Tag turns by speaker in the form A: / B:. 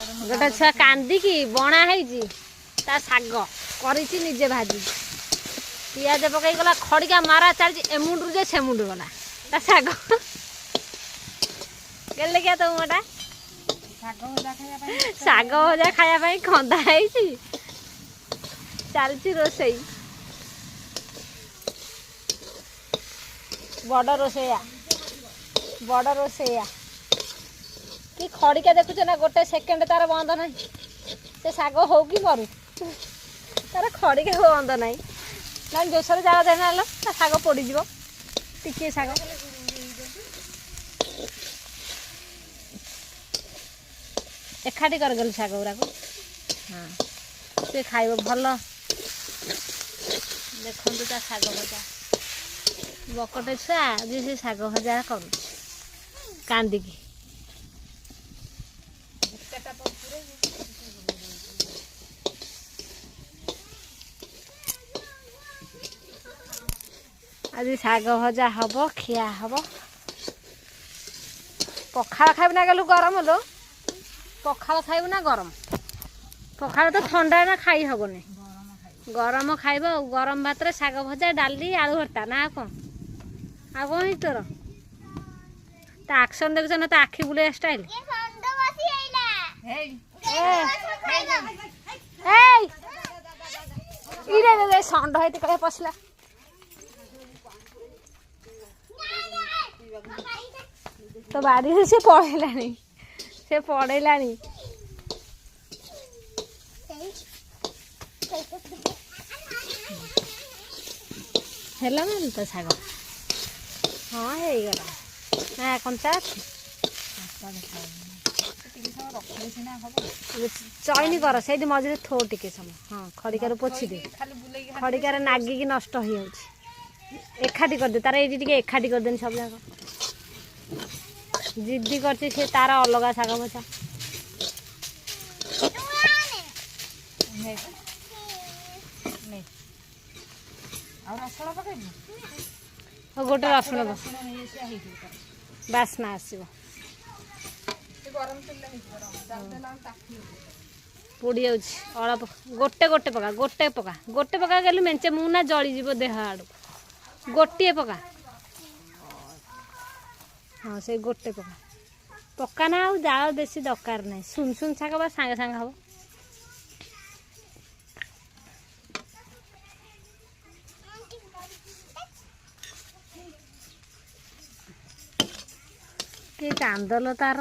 A: गोटे छुआ कांदिकी बणा है शाग कर निजे भाजी पियाज पकई गला खड़िका मारा चलती एमुंडू जे से मुंड गला ता शाग केले क्या तो मोटा शाग भजा खाया खंदा चलती रोसई बड़ रोसैया कि खड़िका देखुच ना गोटे सेकेंड तार बंद ना से शाग हो कि मरु तार खड़िका बंद ना ना जोशर जाल देना शाग पोड़ीज टिके शाग एकाठी करगल शाग गुराक हाँ सी खाइब भल देखु ता शाग भजा बकटे छुआ आज से शाग भजा कर कांदिकी आज शाग भजा हम खिया हम पखाड़ खाइब ना गलु गरम लो पखाड़ खाइब ना गरम पखाड़ तो ठंडा ना खाई हेनी गरम खाइब गरम भात रे शाग भजा डाली आलू भर्ता ना कौन आ कौन तोर ता एक्शन देखुछ ना ता आखि बुले स्टाइल इरे षंड हेती कहे पसला तो बाड़ी से पड़ेलानी से पड़ेलानी हेला ना तो शाग हाँ हो गला ना कंचा चयनी कर से मझे थो टिके समय हाँ खड़िकार पोछि दे खड़िकार नागिकी नष्ट हो एकाठी करदे तार ये एकाठी करदे सब जाक जिद्दी करछि से तार अलग शाग भजा गोटे रसुण बास्ना आसो पोड़ी जाप गोटे गोटे पका गोटे पका गलु मेंचे मुना जलीज देह आड़ गोटे पका हाँ से गोटे पका ना जाल बेसी दरकार ना सुन सुन शाग बा सांगे सांगे हम कि कांदल तार